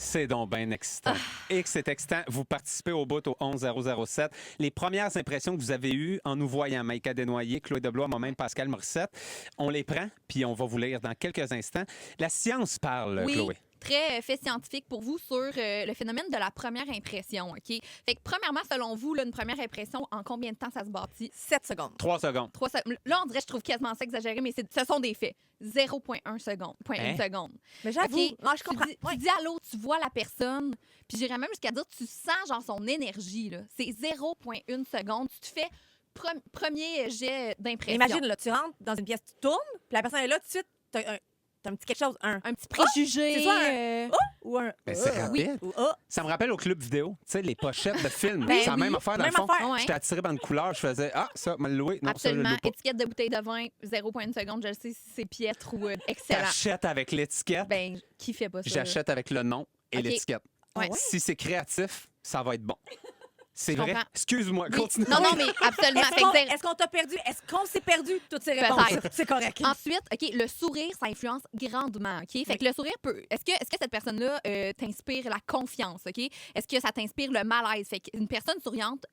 C'est donc bien excitant. Et que c'est excitant. Vous participez au bout au 11007. Les premières impressions que vous avez eues en nous voyant, Maïka Desnoyers, Chloé Deblois, moi-même, Pascal Morissette, on les prend, puis on va vous lire dans quelques instants. La science parle, Oui. Chloé. Très fait scientifique pour vous sur le phénomène de la première impression. OK? Fait que, premièrement, selon vous, là, une première impression, en combien de temps ça se bâtit? 7 secondes. 3 secondes. Là, on dirait, je trouve quasiment ça exagéré, mais ce sont des faits. 0,1 seconde. Hein? seconde. Mais j'avoue, OK? moi, je comprends. Tu dis allô, tu vois la personne, puis j'irais même jusqu'à dire, tu sens genre son énergie. Là. C'est 0,1 seconde. Tu te fais premier jet d'impression. Imagine, là, tu rentres dans une pièce, tu tournes, puis la personne est là, tout de suite, t'as un petit quelque chose, Un petit préjugé. c'est soit ou un Ben, c'est rapide. ou Ça me rappelle au club vidéo, tu sais, les pochettes de films. Ben c'est la oui, même affaire dans même le fond. affaire. Ouais. J'étais attiré par une couleur, je faisais ça, me le louer. Non, ça, je le Absolument. loue pas. Étiquette de bouteille de vin, 0,1 seconde. Je le sais si c'est piètre ou excellent. T'achètes avec l'étiquette, Ben, qui fait pas ça? j'achète avec le nom et OK. l'étiquette. Ouais. Si c'est créatif, ça va être bon. C'est Je vrai? comprends. Excuse-moi, Oui. continue. Non, mais absolument. Fait que zéro- Est-ce qu'on t'a perdu? Est-ce qu'on s'est perdu toutes ces Peut-être. réponses? C'est correct. Ensuite, OK, le sourire, ça influence grandement, OK? Fait que le sourire peut... Est-ce que cette personne-là t'inspire la confiance, OK? Est-ce que ça t'inspire le malaise? Fait qu'une personne souriante,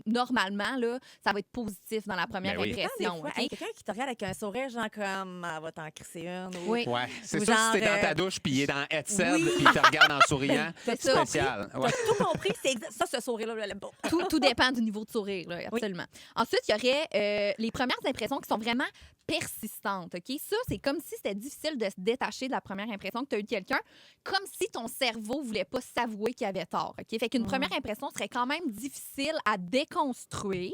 normalement, là, ça va être positif dans la première Ben oui. impression, Des fois, OK? hey, quelqu'un qui te regarde avec un sourire, genre comme, elle va t'en crisser une. Ou... Oui. Ouais, c'est Ou ça genre, si t'es dans ta douche puis il est dans headset oui. puis il te regarde en souriant. C'est T'as-tu ça. compris? Spécial. Ouais. T'as tout compris? C'est ça, ce sourire-là, je l'aime pas. Tout dépend du niveau de sourire, là, absolument. Ensuite, il y aurait les premières impressions qui sont vraiment persistantes, OK? Ça, c'est comme si c'était difficile de se détacher de la première impression que tu as eue de quelqu'un, comme si ton cerveau voulait pas s'avouer qu'il avait tort, OK? Fait qu'une première impression serait quand même difficile à déconstruire,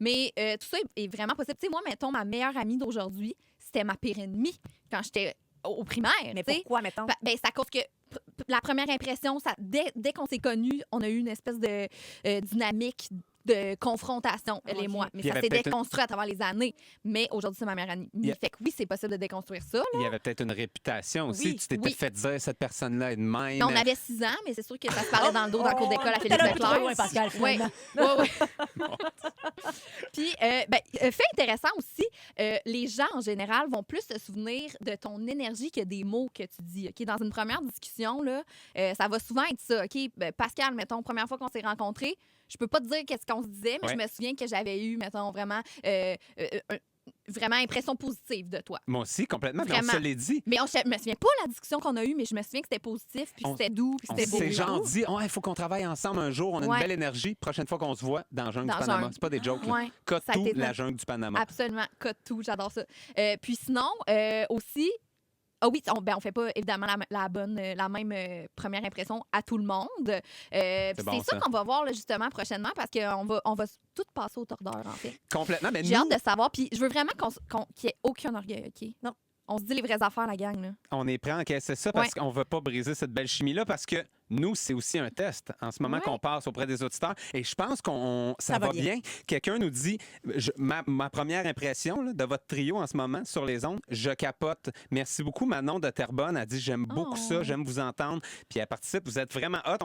mais tout ça est vraiment possible. Tu sais, moi, mettons, ma meilleure amie d'aujourd'hui, c'était ma pire ennemie quand j'étais au primaire, Mais tu sais. pourquoi, mettons? Ben, c'est à cause que la première impression, dès qu'on s'est connus, on a eu une espèce de dynamique de confrontation, elle et Ok. moi. Mais Il y ça avait s'est peut-être déconstruit à travers les années. Mais aujourd'hui, c'est ma meilleure amie. Il y a- Fait que oui, c'est possible de déconstruire ça. Là. Il y avait peut-être une réputation aussi. Oui, Tu t'étais oui. fait dire cette personne-là est de même. Mais on avait 6 ans, mais c'est sûr que ça se parlait dans le dos dans la cour d'école à T'es Philippe un peu trop Leclerc. loin, Pascal, Ouais. finalement. Ouais. Puis, fait intéressant aussi, les gens en général vont plus se souvenir de ton énergie que des mots que tu dis. OK? Dans une première discussion, là, ça va souvent être ça. OK? Ben, Pascal, mettons, première fois qu'on s'est rencontrés, je peux pas te dire qu'est-ce qu'on se disait, mais Ouais. je me souviens que j'avais eu, mettons, vraiment impression positive de toi. Moi aussi, complètement. Mais on Vraiment. se l'est dit. Mais je me souviens pas de la discussion qu'on a eue, mais je me souviens que c'était positif, puis que On- c'était doux, puis On c'était beau. s'est genre dit, il faut qu'on travaille ensemble un jour. On a une Ouais. belle énergie. Prochaine fois qu'on se voit, dans la jungle Dans du Panama. jungle. C'est pas des jokes. là. Ouais. Cote Ça a tout, été la ça. jungle du Panama. Absolument, cote tout, j'adore ça. Puis sinon, aussi, ah oui, on fait pas évidemment la même première impression à tout le monde. Puis bon, c'est ça ça. qu'on va voir là, justement prochainement parce qu'on va tout passer au tordeur, en fait. Complètement. Mais J'ai nous, hâte de savoir. Puis je veux vraiment qu'il n'y ait aucun orgueil, OK? Non. On se dit les vraies affaires, la gang. Là. on est prêt à encaisser ça parce Ouais. qu'on veut pas briser cette belle chimie-là parce que nous, c'est aussi un test en ce moment Ouais. qu'on passe auprès des auditeurs. Et je pense qu'on ça va bien. Quelqu'un nous dit, ma première impression là, de votre trio en ce moment sur les ondes, je capote. Merci beaucoup, Manon de Terrebonne. Elle dit, j'aime beaucoup Oh. ça, j'aime vous entendre. Puis elle participe, vous êtes vraiment hot. On va